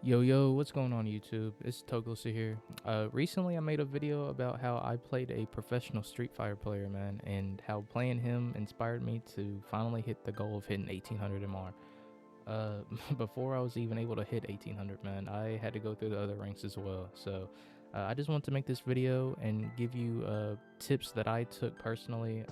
Yo, what's going on YouTube? It's Togosa here. Recently I made a video about how I played a professional Street Fighter player, man, and how playing him inspired me to finally hit the goal of hitting 1800 MR. Before I was even able to hit 1800, man, I had to go through the other ranks as well. So I just want to make this video and give you tips that I took personally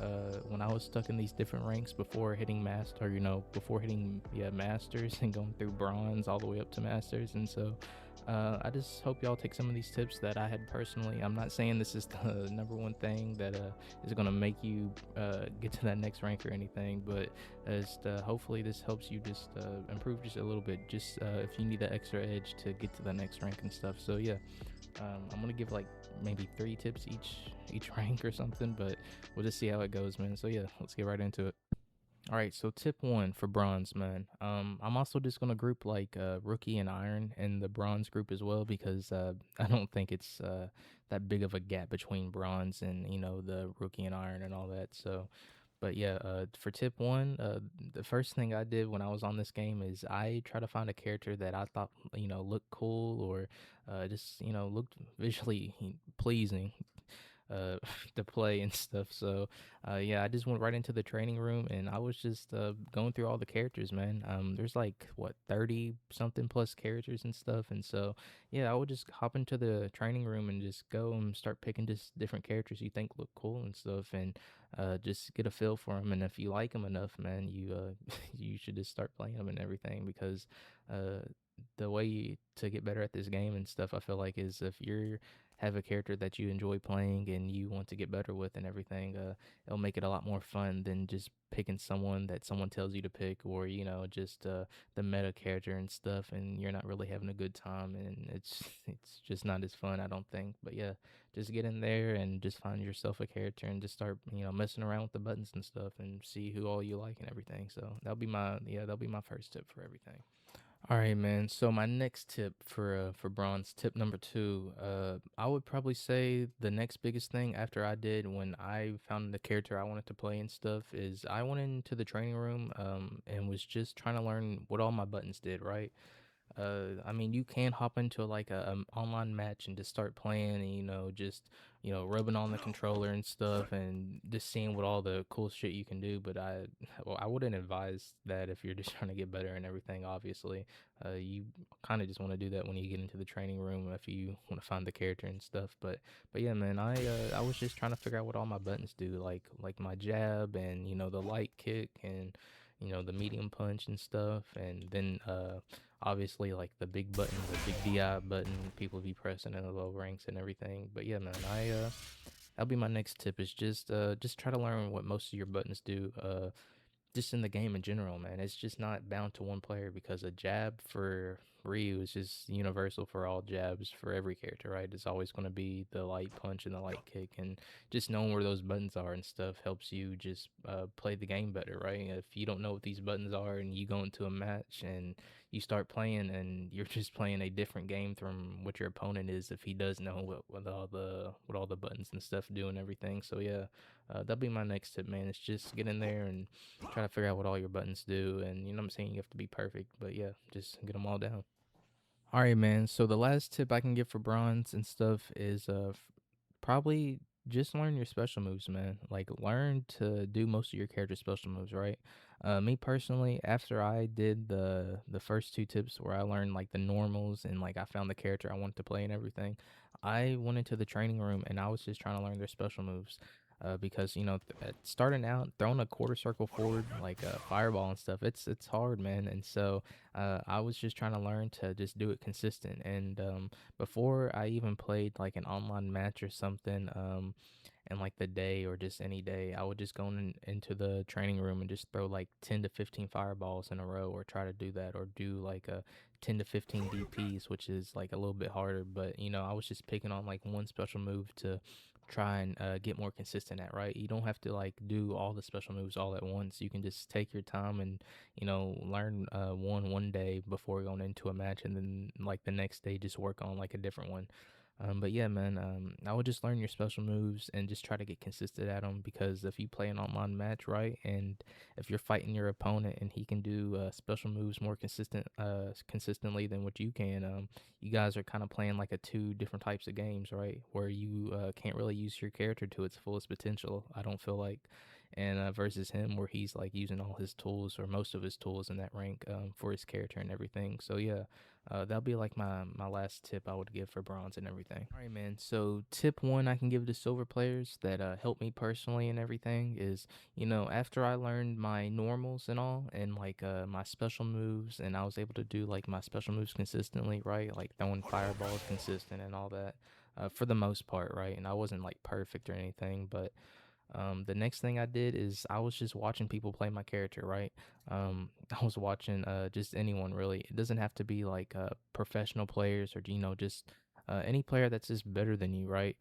when I was stuck in these different ranks before hitting master, before hitting masters and going through bronze all the way up to masters. And so I just hope y'all take some of these tips that I had personally. I'm not saying this is the number one thing that is gonna make you get to that next rank or anything, but hopefully this helps you just improve just a little bit, just if you need that extra edge to get to the next rank and stuff. So yeah, I'm gonna give like maybe 3 tips each rank or something, but we'll just see how it goes, man. So yeah, let's get right into it. All right, so tip one for bronze, man. I'm also just gonna group like rookie and iron in the bronze group as well because I don't think it's that big of a gap between bronze and the rookie and iron and all that. So, but yeah, for tip one, the first thing I did when I was on this game is I try to find a character that I thought looked cool or just looked visually pleasing uh to play and stuff. So yeah, I just went right into the training room and I was just going through all the characters, man. There's like what 30 something plus characters and stuff, and so yeah, I would just hop into the training room and just go and start picking just different characters you think look cool and stuff, and just get a feel for them. And if you like them enough, man, you you should just start playing them and everything, because uh the way to get better at this game and stuff, I feel like, is if you have a character that you enjoy playing and you want to get better with and everything, it'll make it a lot more fun than just picking someone that someone tells you to pick, or just the meta character and stuff, and you're not really having a good time, and it's just not as fun, I don't think. But yeah, just get in there and just find yourself a character and just start messing around with the buttons and stuff and see who all you like and everything. So that'll be my first tip for everything. All right, man. So my next tip for bronze, tip number two, I would probably say the next biggest thing after I did when I found the character I wanted to play and stuff is I went into the training room and was just trying to learn what all my buttons did, right? I mean, you can hop into like a online match and just start playing, and just rubbing on the controller and stuff, and just seeing what all the cool shit you can do. But well, I wouldn't advise that if you're just trying to get better and everything. Obviously, you kind of just want to do that when you get into the training room if you want to find the character and stuff. But yeah, man, I was just trying to figure out what all my buttons do, like my jab and the light kick and the medium punch and stuff, and then obviously like the big button, the big DI button people be pressing in the low ranks and everything. But yeah, man, that'll be my next tip, is just try to learn what most of your buttons do. Just in the game in general, man. It's just not bound to one player, because a jab for Ryu is just universal for all jabs for every character, right? It's always going to be the light punch and the light kick, and just knowing where those buttons are and stuff helps you just play the game better, right? If you don't know what these buttons are and you go into a match and you start playing and you're just playing a different game from what your opponent is, if he does know what all the buttons and stuff do and everything. So yeah, that'll be my next tip, man. It's just get in there and try to figure out what all your buttons do. And what I'm saying, you have to be perfect, but yeah, just get them all down. All right, man. So the last tip I can give for bronze and stuff is probably just learn your special moves, man. Like, learn to do most of your character special moves, right? Me personally, after I did the first 2 tips where I learned like the normals and like I found the character I wanted to play and everything, I went into the training room and I was just trying to learn their special moves. Because starting out throwing a quarter circle forward like a fireball and stuff, it's hard, man. And so I was just trying to learn to just do it consistent. And before I even played like an online match or something, and like the day or just any day, I would just go into the training room and just throw like 10 to 15 fireballs in a row, or try to do that, or do like a 10 to 15 DPs, which is like a little bit harder. But I was just picking on like one special move to try and get more consistent at, right? You don't have to like do all the special moves all at once. You can just take your time and learn one day before going into a match, and then like the next day just work on like a different one. But yeah, man, I would just learn your special moves and just try to get consistent at them, because if you play an online match, right, and if you're fighting your opponent and he can do special moves more consistently than what you can, you guys are kind of playing like a two different types of games, right, where you can't really use your character to its fullest potential, I don't feel like, and versus him where he's like using all his tools or most of his tools in that rank for his character and everything. So yeah, that'll be like my last tip I would give for bronze and everything. All right, man. So tip one I can give to silver players that helped me personally and everything is, after I learned my normals and all, and like my special moves, and I was able to do like my special moves consistently, right? Like throwing fireballs consistent and all that, for the most part, right? And I wasn't like perfect or anything, but the next thing I did is I was just watching people play my character, right? I was watching just anyone really. It doesn't have to be like professional players or just any player that's just better than you, right?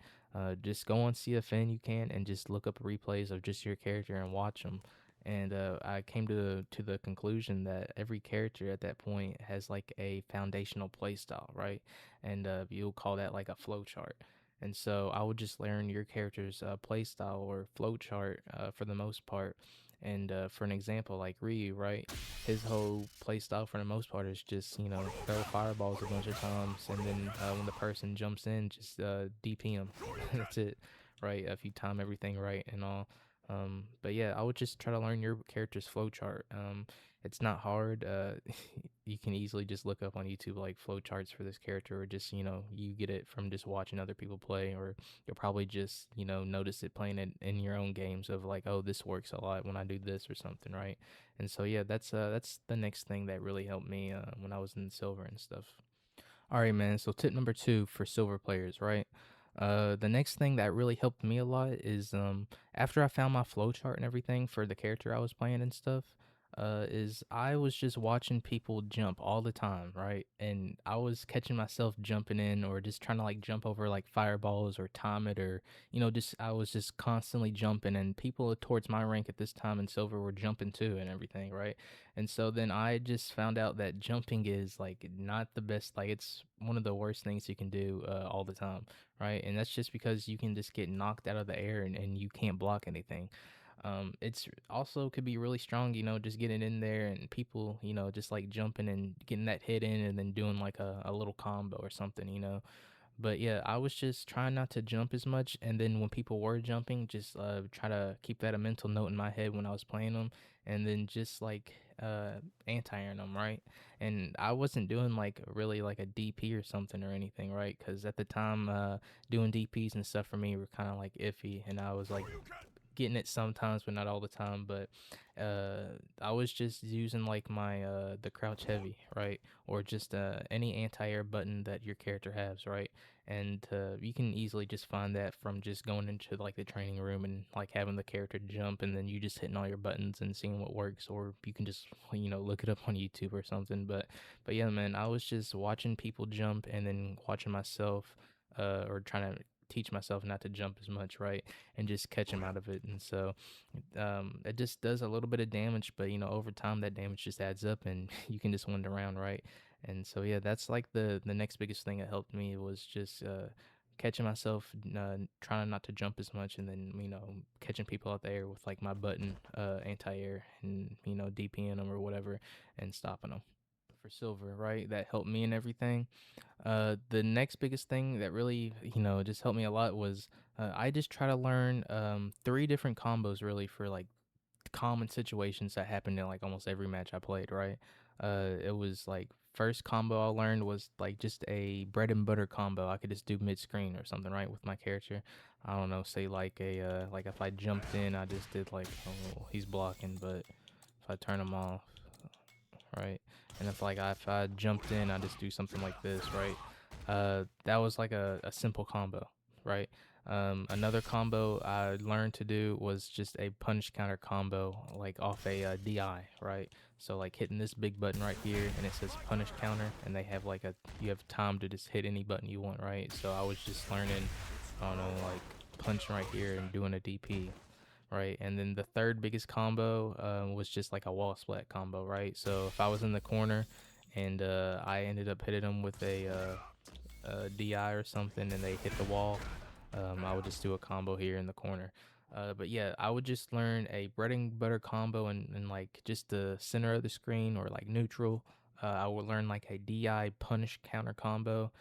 Just go on CFN you can and just look up replays of just your character and watch them. And I came to the conclusion that every character at that point has like a foundational play style, right? And you'll call that like a flow chart. And so I would just learn your character's play style or flow chart for the most part. And for an example, like Ryu, right? His whole play style for the most part is just, throw fireballs a bunch of times. And then when the person jumps in, just DP him. That's it, right? If you time everything right and all. But yeah, I would just try to learn your character's flow chart. It's not hard. You can easily just look up on YouTube like flow charts for this character, or just you get it from just watching other people play, or you'll probably just notice it playing it in your own games of like, oh, this works a lot when I do this or something, right? And so yeah, that's the next thing that really helped me when I was in silver and stuff. All right, man. So tip number two for silver players, right? The next thing that really helped me a lot is after I found my flow chart and everything for the character I was playing and stuff, is I was just watching people jump all the time, right? And I was catching myself jumping in or just trying to like jump over like fireballs or time it, or just I was just constantly jumping, and people towards my rank at this time in silver were jumping too and everything, right? And so then I just found out that jumping is like not the best, like it's one of the worst things you can do all the time, right? And that's just because you can just get knocked out of the air, and you can't block anything. It's also could be really strong, just getting in there and people, just like jumping and getting that hit in and then doing like a little combo or something, but yeah, I was just trying not to jump as much, and then when people were jumping, just try to keep that a mental note in my head when I was playing them, and then just like anti-airing them, right? And I wasn't doing like really like a DP or something or anything, right? Because at the time, doing DPs and stuff for me were kind of like iffy, and I was like getting it sometimes, but not all the time. But I was just using like my the crouch heavy, right, or just any anti-air button that your character has, right. And you can easily just find that from just going into like the training room and like having the character jump, and then you just hitting all your buttons and seeing what works, or you can just look it up on YouTube or something. But yeah, man, I was just watching people jump and then watching myself or trying to teach myself not to jump as much, right, and just catch him out of it. And so it just does a little bit of damage, but over time that damage just adds up, and you can just win the round, right? And so yeah, that's like the next biggest thing that helped me was just catching myself, trying not to jump as much, and then catching people out there with like my button anti-air, and DPing them or whatever, and stopping them for silver, right? That helped me and everything. The next biggest thing that really, just helped me a lot was I just try to learn three different combos really for like common situations that happened in like almost every match I played, right? It was like first combo I learned was like just a bread and butter combo. I could just do mid screen or something, right, with my character. I don't know, say like a like if I jumped in, I just did like, oh, he's blocking, but if I turn him off, right? And if I jumped in, I just do something like this, right? That was like a simple combo, right? Another combo I learned to do was just a punish counter combo, like off a DI, right? So like hitting this big button right here, and it says punish counter, and they have like you have time to just hit any button you want, right? So I was just learning, I don't know, like punching right here and doing a DP, right? And then the third biggest combo was just like a wall splat combo, right? So if I was in the corner and I ended up hitting him with DI or something and they hit the wall, I would just do a combo here in the corner. But yeah, I would just learn a bread and butter combo and like just the center of the screen or like neutral. I would learn like a DI punish counter combo,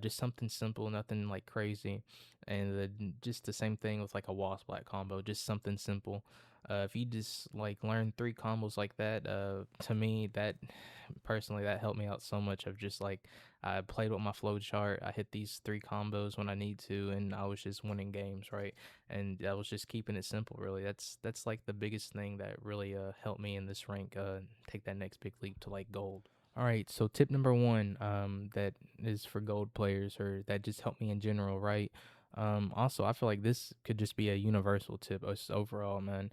just something simple, nothing like crazy. And then just the same thing with like a wasp black combo, just something simple. If you just like learn three combos like that, to me, that personally, that helped me out so much. Of just like I played with my flow chart, I hit these three combos when I need to, and I was just winning games, right? And I was just keeping it simple, really. That's like the biggest thing that really helped me in this rank take that next big leap to like gold. All right, so tip number one, that is for gold players, or that just helped me in general, right? Also, I feel like this could just be a universal tip, just overall, man.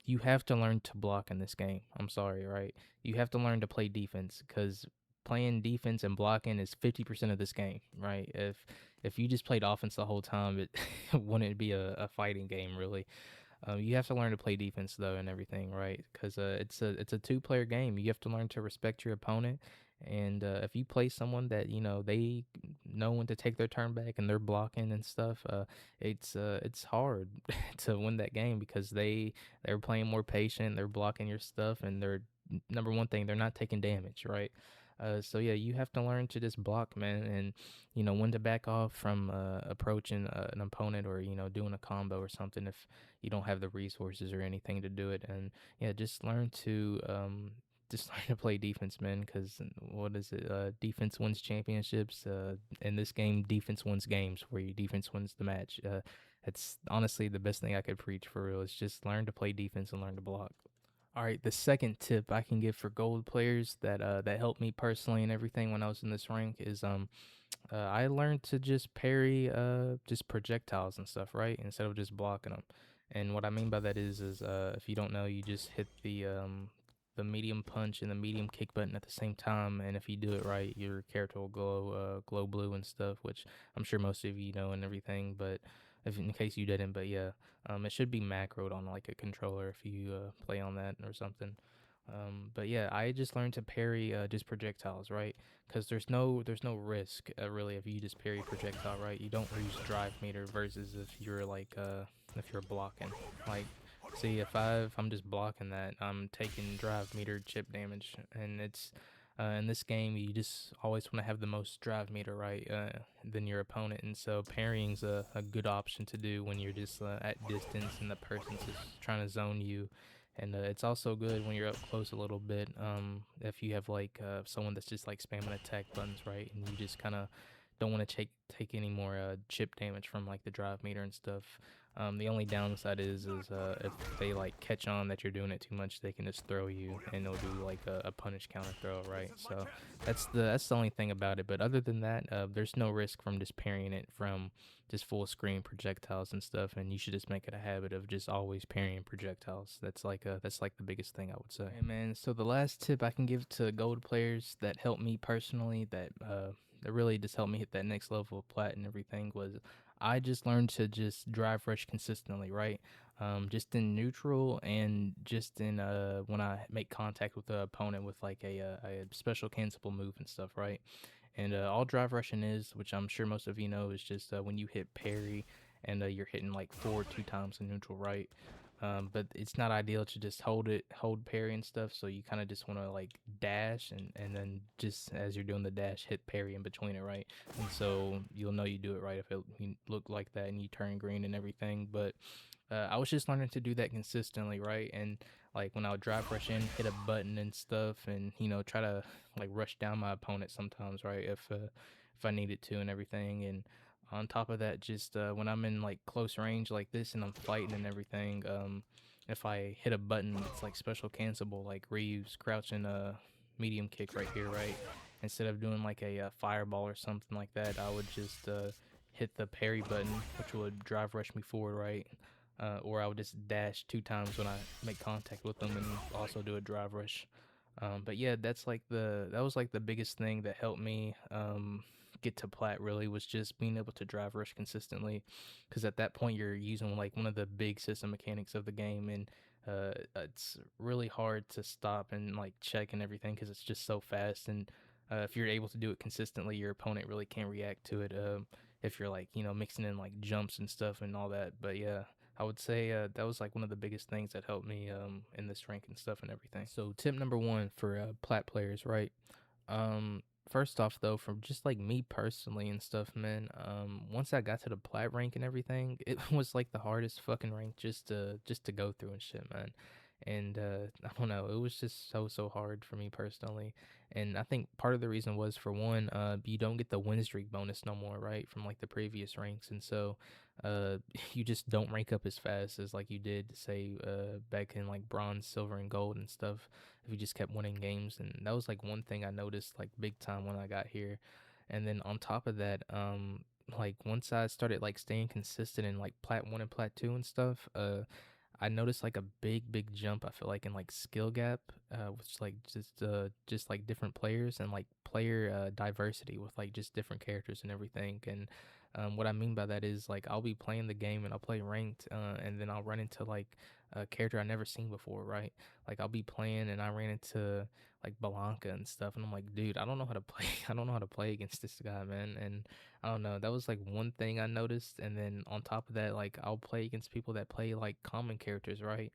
You have to learn to block in this game. I'm sorry, right? You have to learn to play defense because playing defense and blocking is 50% of this game, right? If you just played offense the whole time, it wouldn't be a fighting game, really. You have to learn to play defense though and everything, right? Because it's a two-player game. You have to learn to respect your opponent, and if you play someone that they know when to take their turn back and they're blocking and stuff, it's hard to win that game because they're playing more patient, they're blocking your stuff, and they're number one thing they're not taking damage, right? So yeah, you have to learn to just block, man, and when to back off from approaching an opponent or doing a combo or something if you don't have the resources or anything to do it. And yeah, just learn to just learn to play defense, man. Because what is it? Defense wins championships. In this game, defense wins games. Where your defense wins the match. It's honestly the best thing I could preach for real. Is just learn to play defense and learn to block. All right, the second tip I can give for gold players that helped me personally and everything when I was in this rank is I learned to just parry just projectiles and stuff, right? Instead of just blocking them. And what I mean by that is if you don't know, you just hit the medium punch and the medium kick button at the same time, and if you do it right, your character will glow blue and stuff, which I'm sure most of you know and everything, but if in case you didn't, but yeah, it should be macroed on like a controller if you play on that or something. But yeah, I just learned to parry just projectiles, right? Because there's no risk really if you just parry projectile, right? You don't use drive meter versus if you're blocking. Like, see, if I'm just blocking that, I'm taking drive meter chip damage, and it's in this game you just always want to have the most drive meter, right? Than your opponent, and so parrying's a good option to do when you're just at distance and the person's just trying to zone you. And it's also good when you're up close a little bit. If you have like someone that's just like spamming attack buttons, right, and you just kind of don't want to take any more chip damage from like the drive meter and stuff. The only downside is if they like catch on that you're doing it too much, they can just throw you and they'll do like a punish counter throw, right? So that's the only thing about it. But other than that, there's no risk from just parrying it from just full screen projectiles and stuff. And you should just make it a habit of just always parrying projectiles. That's like the biggest thing I would say. Hey man, so the last tip I can give to gold players that helped me personally, that really just helped me hit that next level of plat and everything was I just learned to just drive rush consistently, right? Just in neutral and just in when I make contact with the opponent with like a special cancelable move and stuff, right? And all drive rushing is, which I'm sure most of you know, is just when you hit parry and you're hitting like forward two times in neutral, right? But it's not ideal to just hold parry and stuff. So you kind of just want to like dash and then just as you're doing the dash, hit parry in between it, right? And so you'll know you do it right if you look like that and you turn green and everything. But I was just learning to do that consistently, right? And like when I would drive rush in, hit a button and stuff, and try to like rush down my opponent sometimes, right? If I needed to and everything, and on top of that, just when I'm in like close range like this and I'm fighting and everything, if I hit a button, it's like special cancelable, like reuse crouching medium kick right here, right? Instead of doing like a fireball or something like that, I would just hit the parry button, which would drive rush me forward, right? Or I would just dash two times when I make contact with them and also do a drive rush. But yeah, that was like the biggest thing that helped me get to plat really was just being able to drive rush consistently, because at that point you're using like one of the big system mechanics of the game, and it's really hard to stop and like check and everything because it's just so fast. And if you're able to do it consistently, your opponent really can't react to it. If you're like mixing in like jumps and stuff and all that. But yeah, I would say that was like one of the biggest things that helped me in this rank and stuff and everything. So tip number one for plat players, right? First off though, from just like me personally and stuff, man, once I got to the plat rank and everything, it was like the hardest fucking rank just to go through and shit, man. And I don't know, it was just so hard for me personally. And I think part of the reason was, for one, you don't get the win streak bonus no more, right, from like the previous ranks. And so uh you just don't rank up as fast as like you did, say, back in like bronze, silver, and gold and stuff, if you just kept winning games. And that was like one thing I noticed like big time when I got here. And then on top of that, like once I started like staying consistent in like plat 1 and plat 2 and stuff, I noticed like a big jump, I feel like, in like skill gap, with like just like different players, and like player diversity with like just different characters and everything. And what I mean by that is, like, I'll be playing the game and I'll play ranked, and then I'll run into like a character I never seen before, right? Like I'll be playing and I ran into like Balanka and stuff, and I'm like, dude, I don't know how to play. I don't know how to play against this guy, man. And I don't know. That was like one thing I noticed. And then on top of that, like I'll play against people that play like common characters, right?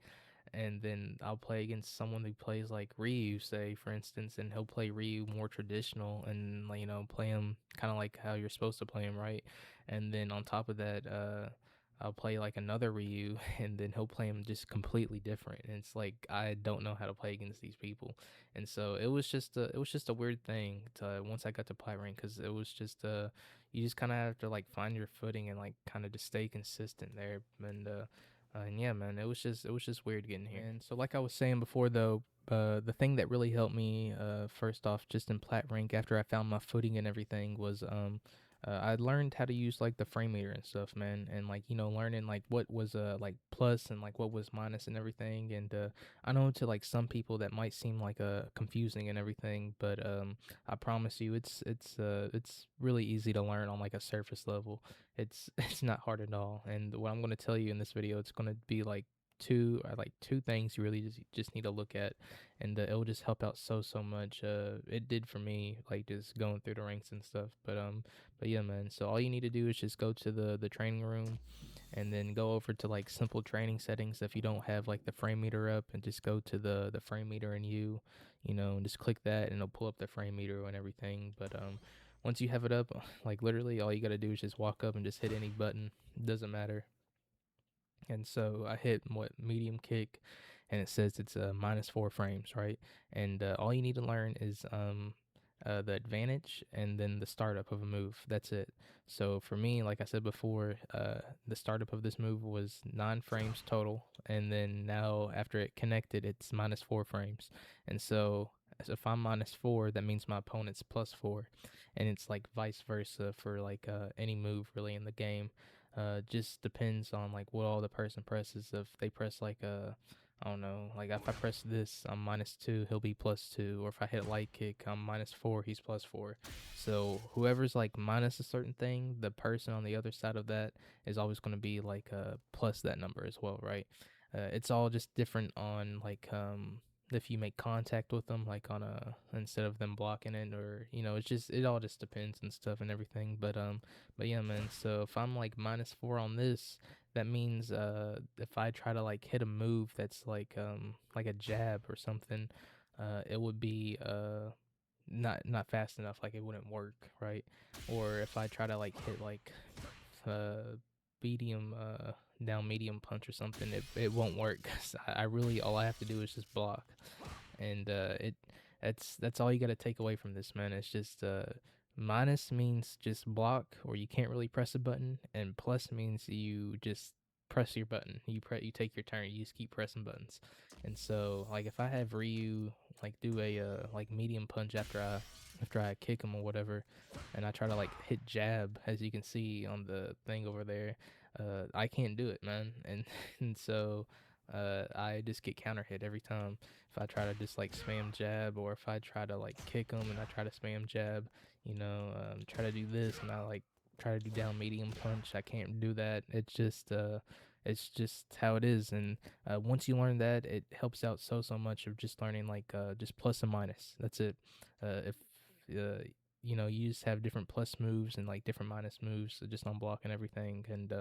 And then I'll play against someone who plays like Ryu, say, for instance, and he'll play Ryu more traditional, and like, play him kind of like how you're supposed to play him, right? And then on top of that, I'll play like another Ryu, and then he'll play him just completely different. And it's like I don't know how to play against these people. And so it was just a weird thing to once I got to plat rank, because it was just you just kind of have to like find your footing and like kind of just stay consistent there. And yeah, man, it was just weird getting here. And so, like I was saying before, though, the thing that really helped me, first off, just in plat rank, after I found my footing and everything, was I learned how to use like the frame meter and stuff, man, and like learning like what was like plus and like what was minus and everything. And I know, to like some people that might seem like confusing and everything, but I promise you, it's really easy to learn on like a surface level. It's it's not hard at all. And what I'm going to tell you in this video, it's going to be like two things you really just need to look at, and it'll just help out so much. It did for me, like just going through the ranks and stuff. But yeah, man. So all you need to do is just go to the training room, and then go over to like simple training settings if you don't have like the frame meter up, and just go to the frame meter, and and just click that, and it'll pull up the frame meter and everything. But once you have it up, like literally all you got to do is just walk up and just hit any button. It doesn't matter. And so I hit what, medium kick, and it says it's -4 frames, right? And all you need to learn is the advantage and then the startup of a move. That's it. So for me, like I said before, the startup of this move was 9 frames total, and then now after it connected, it's -4 frames. And so if I'm -4, that means my opponent's +4, and it's like vice versa for like any move really in the game. Just depends on like what all the person presses. If they press like I don't know, like if I press this, I'm -2, he'll be +2. Or if I hit light kick, I'm -4, he's +4. So whoever's like minus a certain thing, the person on the other side of that is always going to be like plus that number as well, right? It's all just different on like if you make contact with them, like on a, instead of them blocking it, or it all just depends and stuff and everything. But yeah, man. So if I'm like -4 on this, that means if I try to like hit a move that's like a jab or something, it would be not fast enough, like it wouldn't work, right? Or if I try to like hit like medium down medium punch or something, it won't work. 'Cause I really, all I have to do is just block. And that's all you got to take away from this, man. It's just minus means just block, or you can't really press a button, and plus means you just press your button. You take your turn, you just keep pressing buttons. And so like if I have Ryu like do a like medium punch after I kick him or whatever, and I try to like hit jab, as you can see on the thing over there, I can't do it, man. And and so I just get counter hit every time if I try to just like spam jab, or if I try to like kick him and I try to spam jab, try to do this and I like try to do down medium punch. I can't do that. It's just how it is. And once you learn that, it helps out so much of just learning like just plus and minus. That's it. If you just have different plus moves and like different minus moves, so just on block and everything. And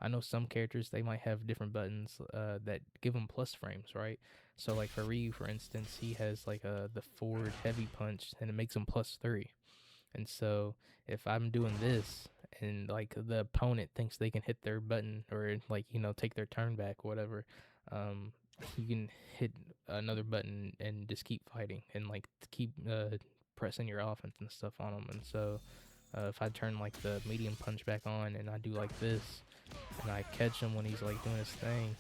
I know some characters, they might have different buttons that give them plus frames, right? So like for Ryu, for instance, he has like the forward heavy punch, and it makes him +3. And so if I'm doing this and like the opponent thinks they can hit their button, or like, take their turn back or whatever, um, you can hit another button and just keep fighting and like keep pressing your offense and stuff on them. And so if I turn like the medium punch back on and I do like this and I catch him when he's like doing his thing,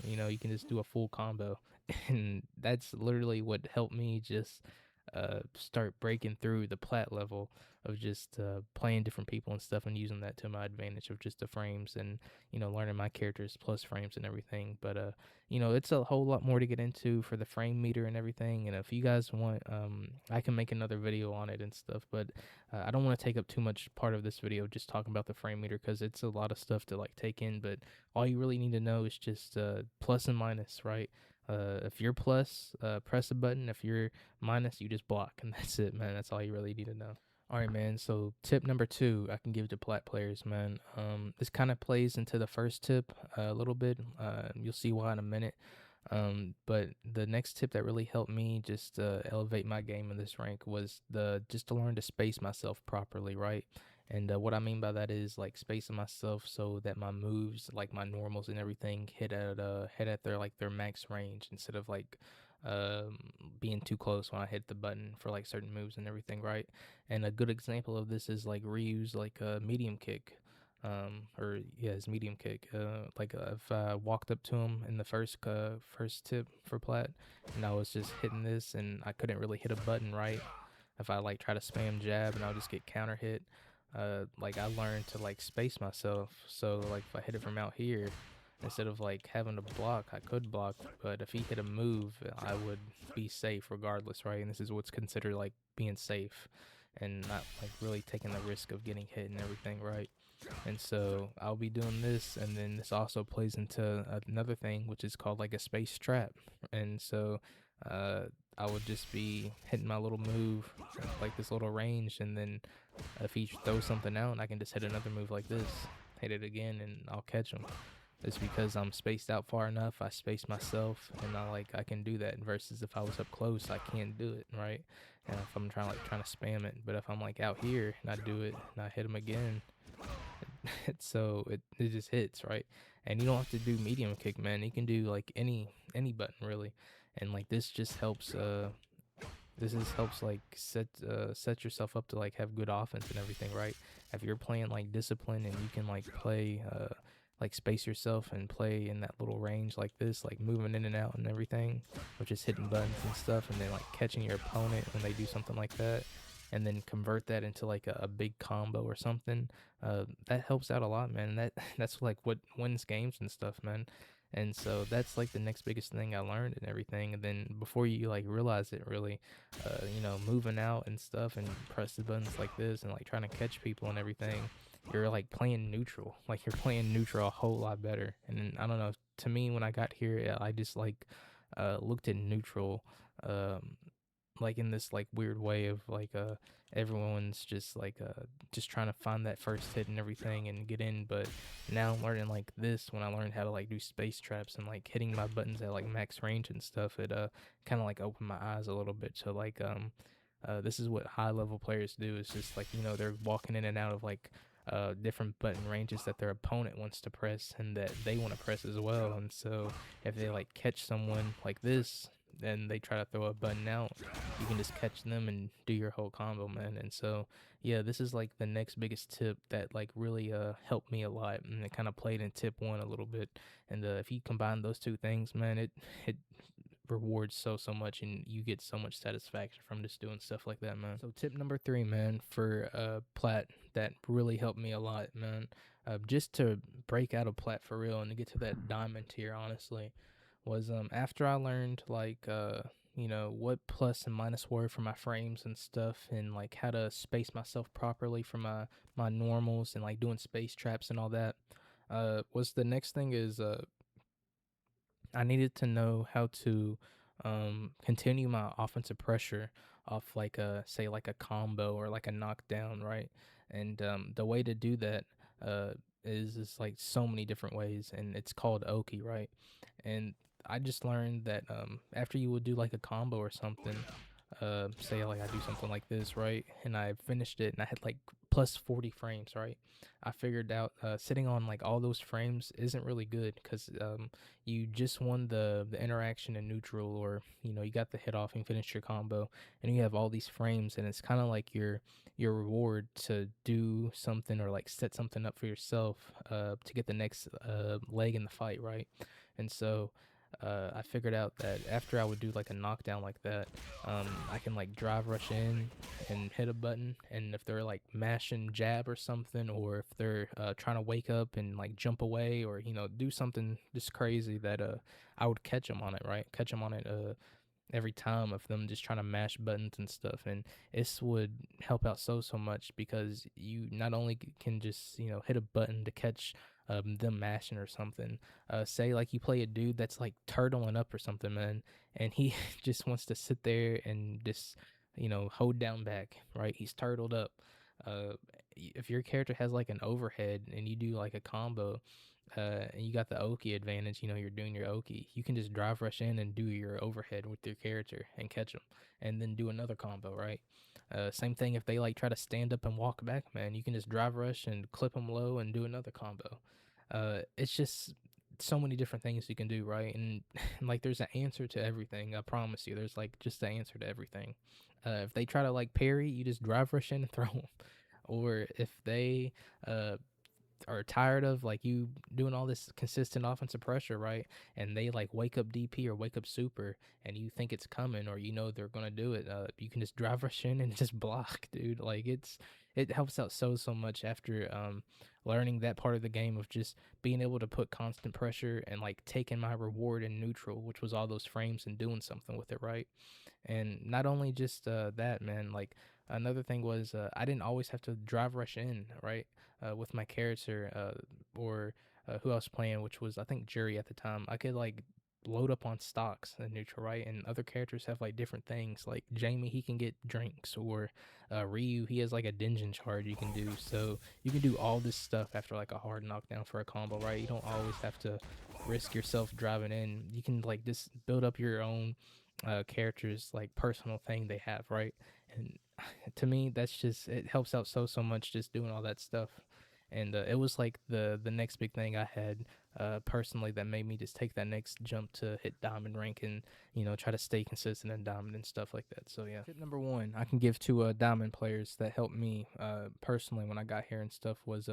you can just do a full combo. And that's literally what helped me just start breaking through the plat level of just playing different people and stuff, and using that to my advantage of just the frames, and learning my characters plus frames and everything. But it's a whole lot more to get into for the frame meter and everything. And if you guys want, I can make another video on it and stuff. But I don't want to take up too much part of this video just talking about the frame meter, because it's a lot of stuff to like take in. But all you really need to know is just plus and minus, right? If you're plus, press a button. If you're minus, you just block, and that's it, man. That's all you really need to know. All right, man. So tip number 2 I can give to plat players, man. This kind of plays into the first tip a little bit. You'll see why in a minute. But the next tip that really helped me just elevate my game in this rank was just to learn to space myself properly, right? And what I mean by that is like spacing myself so that my moves, like my normals and everything, hit at their max range, instead of like being too close when I hit the button for like certain moves and everything, right? And a good example of this is like Ryu's like a medium kick, or yeah, his medium kick. Like if I walked up to him in the first tip for plat, and I was just hitting this, and I couldn't really hit a button right. If I like try to spam jab, and I'll just get counter hit. Like I learned to like space myself, so like if I hit it from out here, instead of like having to block, I could block, but if he hit a move, I would be safe regardless, right? And this is what's considered like being safe, and not like really taking the risk of getting hit and everything, right? And so I'll be doing this, and then this also plays into another thing, which is called like a space trap. And so uh, I would just be hitting my little move, like this little range, and then if he throws something out, I can just hit another move like this, hit it again, and I'll catch him. It's because I'm spaced out far enough. I space myself, and I can do that. Versus if I was up close, I can't do it, right? And if I'm trying to spam it, but if I'm like out here and I do it and I hit him again, so it just hits, right? And you don't have to do medium kick, man. You can do like any button really, and like this helps like set yourself up to like have good offense and everything, right? If you're playing like discipline, and you can like play like space yourself and play in that little range like this, like moving in and out and everything, or just hitting buttons and stuff, and then like catching your opponent when they do something like that, and then convert that into like a big combo or something, that helps out a lot, man. That's like what wins games and stuff, man. And so that's like the next biggest thing I learned and everything. And then before you like realize it really, moving out and stuff and press the buttons like this and like trying to catch people and everything, you're like playing neutral. Like you're playing neutral a whole lot better. And then, I don't know, to me when I got here, I just like looked at neutral like in this like weird way of like everyone's just trying to find that first hit and everything and get in. But now I'm learning like this, when I learned how to like do space traps and like hitting my buttons at like max range and stuff, it kind of like opened my eyes a little bit. So like this is what high level players do. It's just like, they're walking in and out of like different button ranges that their opponent wants to press and that they want to press as well. And so if they like catch someone like this, then they try to throw a button out, you can just catch them and do your whole combo, man. And so yeah, this is like the next biggest tip that like really helped me a lot, and it kind of played in tip 1 a little bit. And if you combine those two things, man, it rewards so much, and you get so much satisfaction from just doing stuff like that, man. So tip number 3, man, for plat, that really helped me a lot, man, just to break out of plat for real and to get to that diamond tier, honestly, was after I learned like what plus and minus were for my frames and stuff, and like how to space myself properly for my normals, and like doing space traps and all that, was the next thing is I needed to know how to continue my offensive pressure off like a say like a combo or like a knockdown, right? And the way to do that uh is like so many different ways, and it's called Oki, right? And I just learned that after you would do like a combo or something, say like I do something like this, right? And I finished it and I had like plus 40 frames, right? I figured out sitting on like all those frames isn't really good because you just won the interaction in neutral, or you got the hit off and finished your combo, and you have all these frames, and it's kind of like your reward to do something or like set something up for yourself to get the next leg in the fight, right? And so I figured out that after I would do like a knockdown like that, I can like drive rush in and hit a button, and if they're like mashing jab or something, or if they're trying to wake up and like jump away, or do something just crazy, that I would catch them on it, right? Catch them on it every time of them just trying to mash buttons and stuff, and this would help out so much because you not only can just hit a button to catch them mashing or something. Say like you play a dude that's like turtling up or something, man, and he just wants to sit there and just hold down back, right? He's turtled up. If your character has like an overhead and you do like a combo, and you got the Oki advantage, you're doing your Oki, you can just drive rush in and do your overhead with your character and catch them, and then do another combo, right? Same thing if they like try to stand up and walk back, man, you can just drive rush and clip them low and do another combo. It's just so many different things you can do, right? And like there's an answer to everything. I promise you, there's like just the answer to everything. If they try to like parry, you just drive rush in and throw them. Or if they are tired of like you doing all this consistent offensive pressure, right? And they like wake up DP or wake up super, and you think it's coming, or they're gonna do it. You can just drive rush in and just block, dude. Like it helps out so much after learning that part of the game of just being able to put constant pressure and like taking my reward in neutral, which was all those frames, and doing something with it, right? And not only just that, man, like another thing was I didn't always have to drive rush in, right? With my character, or who I was playing, which was I think Jury at the time. I could like load up on stocks in neutral, right? And other characters have like different things. Like Jamie, he can get drinks, or Ryu, he has like a dungeon charge you can do. So you can do all this stuff after like a hard knockdown for a combo, right? You don't always have to risk yourself driving in. You can like just build up your own characters like personal thing they have, right? And to me, that's just, it helps out so much just doing all that stuff. And it was like the next big thing I had personally that made me just take that next jump to hit diamond rank, and try to stay consistent in diamond and stuff like that. So yeah, tip number one I can give to diamond players that helped me personally when I got here and stuff was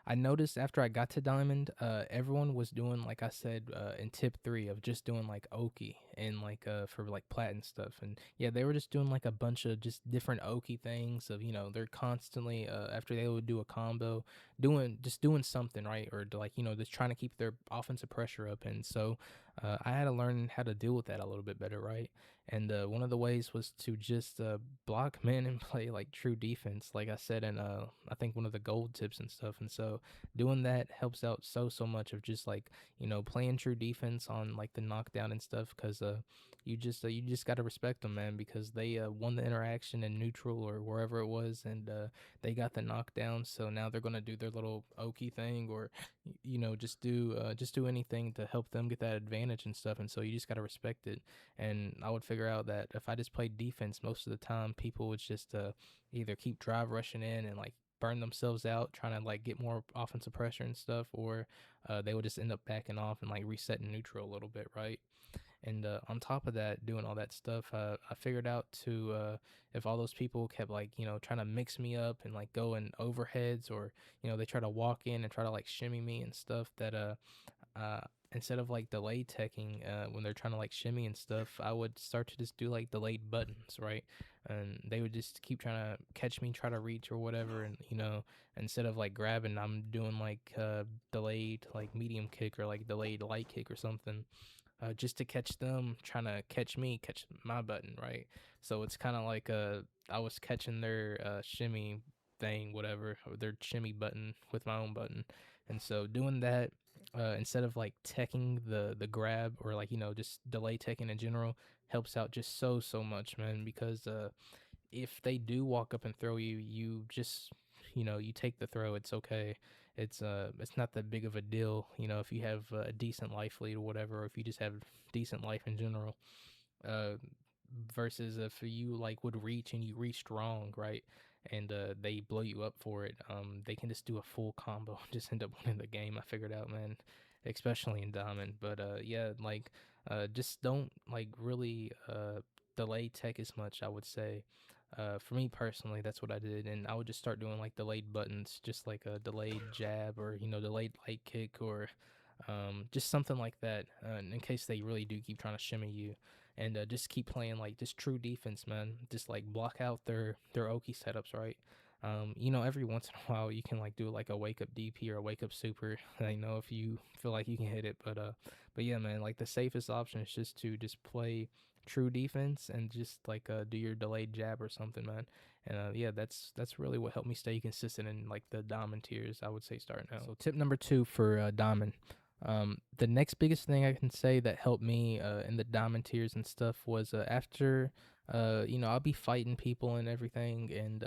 I noticed after I got to diamond, everyone was doing, like I said in tip three, of just doing like Oki and like for like plat and stuff. And yeah, they were just doing like a bunch of just different Oki things of they're constantly after they would do a combo, doing something, right? Or to, like just trying to keep their offensive pressure up. And so I had to learn how to deal with that a little bit better, right? And one of the ways was to just block men and play like true defense, like I said in I think one of the gold tips and stuff. And so doing that helps out so much of just like playing true defense on like the knockdown and stuff, because you just got to respect them, man, because they won the interaction in neutral or wherever it was, and they got the knockdown. So now they're gonna do their little Oki thing, or just do anything to help them get that advantage and stuff. And so you just got to respect it. And I would figure out that if I just played defense most of the time, people would just either keep drive rushing in and like burn themselves out trying to like get more offensive pressure and stuff, or they would just end up backing off and like resetting neutral a little bit, right? And on top of that, doing all that stuff, I figured out to if all those people kept like trying to mix me up and like go in overheads, or they try to walk in and try to like shimmy me and stuff, that uh instead of like delay teching when they're trying to like shimmy and stuff, I would start to just do like delayed buttons, right? And they would just keep trying to catch me, try to reach or whatever, and instead of like grabbing, I'm doing like delayed like medium kick or like delayed light kick or something, just to catch them trying to catch me, catch my button, right? So it's kind of like I was catching their shimmy thing, whatever, or their shimmy button with my own button. And so doing that, instead of like teching the grab, or like just delay teching in general, helps out just so much, man, because if they do walk up and throw you, you just, you take the throw. It's okay. It's not that big of a deal, if you have a decent life lead or whatever, or if you just have decent life in general. uh Versus if you like would reach and you reached wrong, right, and they blow you up for it, they can just do a full combo and just end up winning the game. I figured out, man, especially in diamond. But yeah, like, just don't like really delay tech as much, I would say. For me personally, that's what I did, and I would just start doing like delayed buttons, just like a delayed jab, or delayed light kick, or just something like that, in case they really do keep trying to shimmy you. And just keep playing like just true defense, man. Just like block out their Oki setups, right? Every once in a while you can like do like a wake up DP or a wake up super. If you feel like you can hit it, but yeah, man. Like the safest option is just to just play true defense and just like do your delayed jab or something, man. And yeah, that's really what helped me stay consistent in like the diamond tiers, I would say, starting out. So tip number 2 for diamond. The next biggest thing I can say that helped me in the diamond tiers and stuff was after, I'll be fighting people and everything, and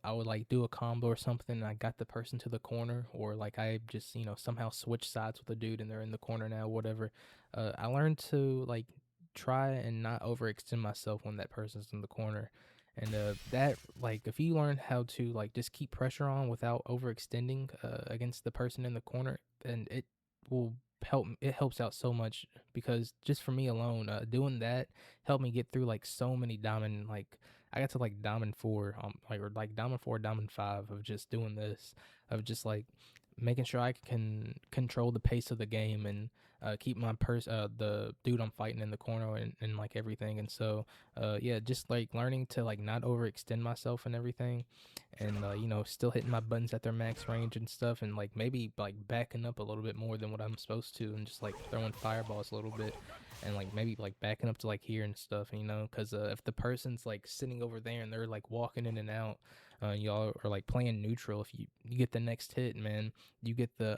I would like do a combo or something, and I got the person to the corner, or like I just, somehow switch sides with a dude and they're in the corner now, whatever. I learned to like try and not overextend myself when that person's in the corner. And that, like, if you learn how to like just keep pressure on without overextending against the person in the corner, then will it helps out so much, because just for me alone, doing that helped me get through like so many diamond, like I got to like diamond 4, like, or like diamond 4, diamond 5 of just doing this, of just like making sure I can control the pace of the game, and keep the dude I'm fighting in the corner, and like everything. And so yeah, just like learning to like not overextend myself and everything, and still hitting my buttons at their max range and stuff, and like maybe like backing up a little bit more than what I'm supposed to, and just like throwing fireballs a little bit, and like maybe like backing up to like here and stuff, because if the person's like sitting over there and they're like walking in and out, y'all are like playing neutral. If you get the next hit, man, you get the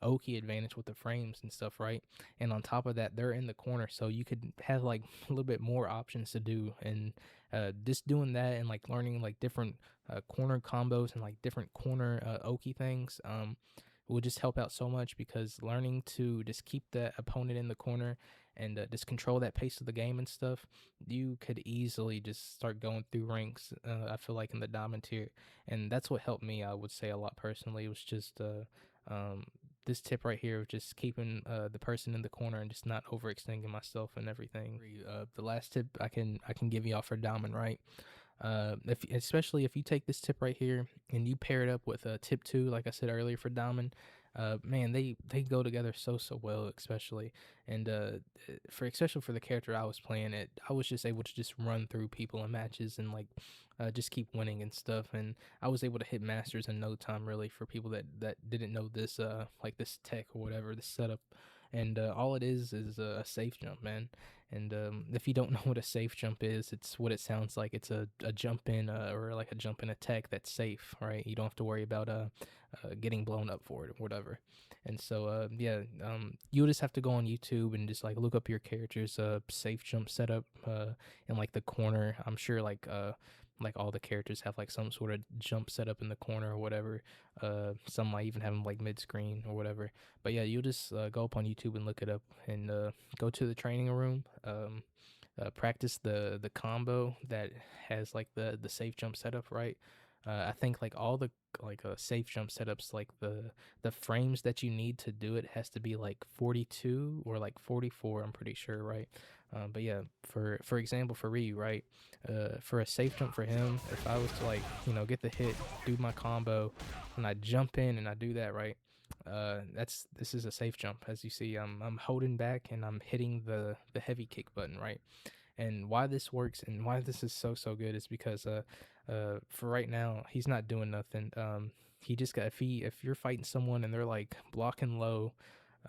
Oki advantage with the frames and stuff, right? And on top of that, they're in the corner, so you could have like a little bit more options to do. And just doing that and like learning like different corner combos and like different corner Oki things will just help out so much, because learning to just keep the opponent in the corner and just control that pace of the game and stuff, you could easily just start going through ranks, I feel like, in the diamond tier. And that's what helped me, I would say, a lot personally. It was just um, this tip right here of just keeping the person in the corner and just not overextending myself and everything. The last tip I can give y'all for diamond, right? If especially if you take this tip right here and you pair it up with tip 2, like I said earlier, for diamond, man, they go together so well, especially. And for especially for the character I was playing, I was just able to just run through people in matches and like just keep winning and stuff. And I was able to hit masters in no time, really, for people that didn't know this like this tech or whatever, this setup. And all it is a safe jump, man. And if you don't know what a safe jump is, it's what it sounds like. It's a jump in, or like a jump in attack that's safe, right? You don't have to worry about getting blown up for it or whatever. And so yeah, you'll just have to go on YouTube and just like look up your character's safe jump setup in like the corner. I'm sure like all the characters have like some sort of jump setup in the corner or whatever. Some might even have them like mid screen or whatever. But yeah, you'll just go up on YouTube and look it up, and go to the training room. Practice the combo that has like the safe jump setup, right? I think like all the like safe jump setups, like the frames that you need to do it has to be like 42 or like 44, I'm pretty sure, right? But yeah, for example, for Ryu, right? For a safe jump for him, if I was to like get the hit, do my combo, and I jump in and I do that, right? This is a safe jump. As you see, I'm holding back and I'm hitting the heavy kick button, right? And why this works and why this is so good is because for right now he's not doing nothing. He just got, if you're fighting someone and they're like blocking low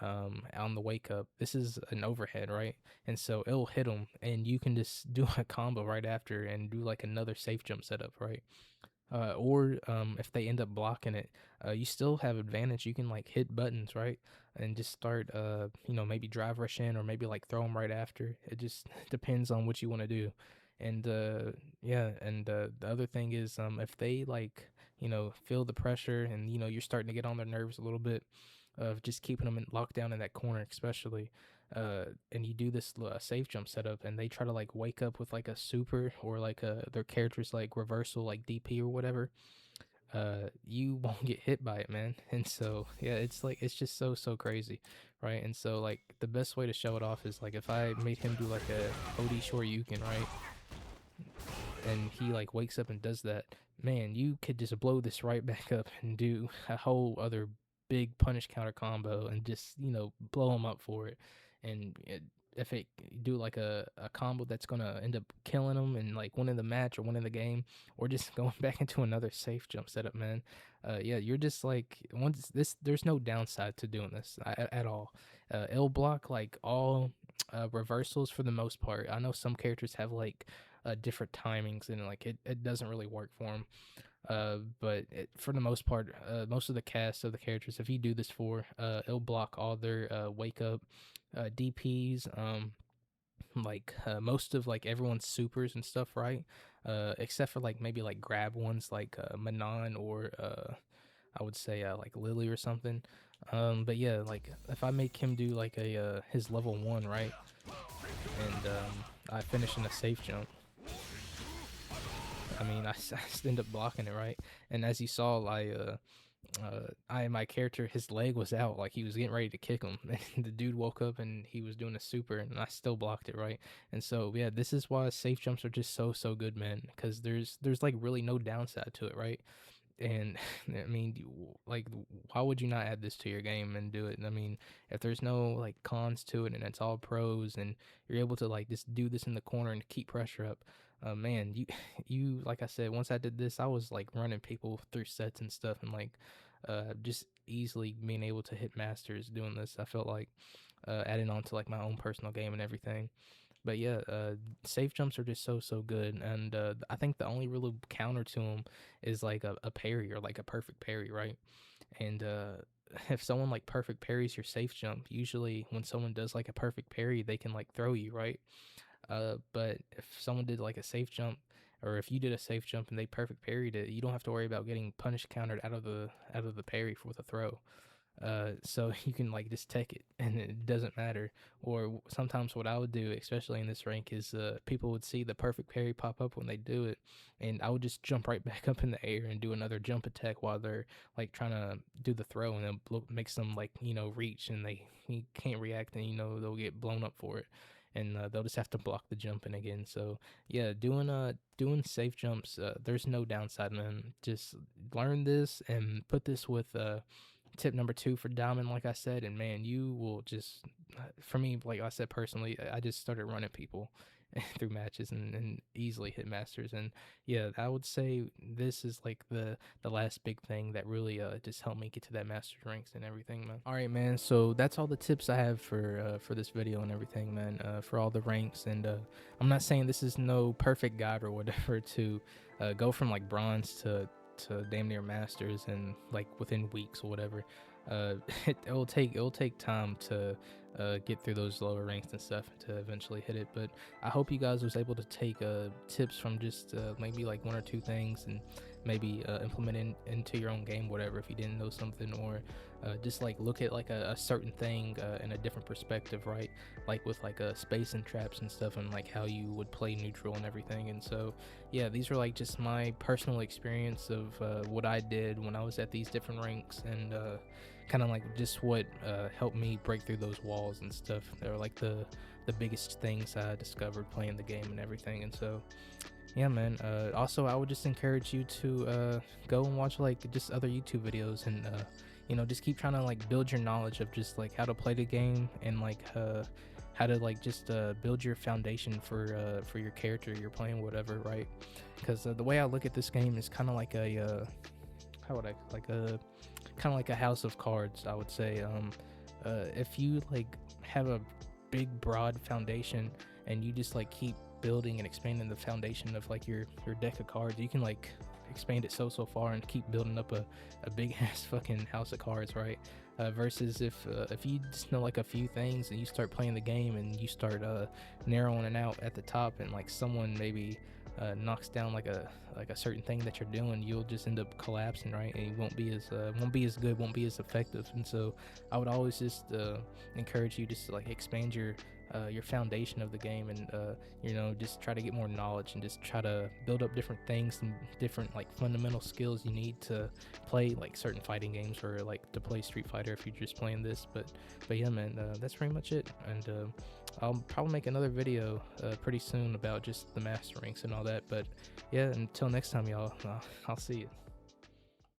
on the wake up, this is an overhead, right? And so it'll hit them, and you can just do a combo right after and do like another safe jump setup, right? or if they end up blocking it, you still have advantage. You can like hit buttons, right, and just start, maybe drive rush in, or maybe like throw them right after. It just depends on what you want to do. And yeah, and the other thing is, if they like, feel the pressure, and you're starting to get on their nerves a little bit of just keeping them locked down in that corner, especially. And you do this safe jump setup, and they try to like wake up with like a super, or like their character's like reversal, like DP or whatever. You won't get hit by it, man. And so yeah, it's just so crazy, right? And so like the best way to show it off is like if I made him do like a OD Shoryuken, right? And he like wakes up and does that, man, you could just blow this right back up and do a whole other big punish counter combo, and just blow him up for it. And if it do like a combo that's gonna end up killing him and like winning the match or winning the game, or just going back into another safe jump setup, man. Yeah, you're just like, once this, there's no downside to doing this at all. It'll block like all reversals for the most part. I know some characters have like different timings, and like it doesn't really work for them. But for the most part, most of the cast of the characters, if you do this for, it'll block all their wake up DPs, like most of like everyone's supers and stuff, right? Except for like maybe like grab ones like Manon, or I would say like Lily or something. But yeah, like if I make him do like a his level 1, right, and I finish in a safe jump, I mean, I end up blocking it, right? And as you saw, my character, his leg was out, like he was getting ready to kick him. And the dude woke up and he was doing a super, and I still blocked it, right? And so yeah, this is why safe jumps are just so good, man. Because there's like really no downside to it, right? And I mean, like, why would you not add this to your game and do it? I mean, if there's no like cons to it, and it's all pros, and you're able to like just do this in the corner and keep pressure up, man, you like I said, once I did this, I was like running people through sets and stuff, and like just easily being able to hit masters doing this. I felt like adding on to like my own personal game and everything. But yeah, safe jumps are just so good, and I think the only real counter to them is like a parry, or like a perfect parry, right? And if someone like perfect parries your safe jump, usually when someone does like a perfect parry, they can like throw you, right? But if someone did like a safe jump, or if you did a safe jump and they perfect parried it, you don't have to worry about getting punish countered out of the parry for the throw. So you can like just take it, and it doesn't matter. Or sometimes what I would do, especially in this rank, is people would see the perfect parry pop up when they do it, and I would just jump right back up in the air and do another jump attack while they're like trying to do the throw, and then makes them like reach, and they can't react, and they'll get blown up for it. And they'll just have to block the jumping again. So yeah, doing safe jumps, there's no downside, man. Just learn this and put this with tip number 2 for diamond, like I said, and man, you will just, for me, like I said, personally, I just started running people through matches, and easily hit masters. And yeah, I would say this is like the last big thing that really just helped me get to that master ranks and everything, man. All right, man, so that's all the tips I have for this video and everything, man, for all the ranks. And I'm not saying this is no perfect guide or whatever to go from like bronze to damn near masters and like within weeks or whatever. It'll take time to get through those lower ranks and stuff to eventually hit it. But I hope you guys was able to take tips from just maybe like 1 or 2 things, and maybe implement into your own game, whatever, if you didn't know something, or just like look at like a certain thing in a different perspective, right? Like with like space and traps and stuff, and like how you would play neutral and everything. And so yeah, these are like just my personal experience of what I did when I was at these different ranks, and kind of like just what helped me break through those walls and stuff. They're like the biggest things I discovered playing the game and everything. And so yeah, man, also I would just encourage you to go and watch like just other YouTube videos, and just keep trying to like build your knowledge of just like how to play the game, and like how to like just build your foundation for your character you're playing, whatever, right? Because the way I look at this game is kind of like a how would I like a kind of like a house of cards, I would say. If you like have a big broad foundation, and you just like keep building and expanding the foundation of like your deck of cards, you can like expand it so far and keep building up a big ass fucking house of cards, right? Versus if you just know like a few things and you start playing the game and you start narrowing it out at the top, and like someone maybe knocks down like a certain thing that you're doing, you'll just end up collapsing, right? And you won't be as good, won't be as effective. And so I would always just encourage you just to like expand your foundation of the game, and just try to get more knowledge and just try to build up different things and different like fundamental skills you need to play like certain fighting games, or like to play Street Fighter if you're just playing this. But yeah, man, that's pretty much it. And I'll probably make another video pretty soon about just the master ranks and all that. But yeah, until next time, y'all, I'll see you.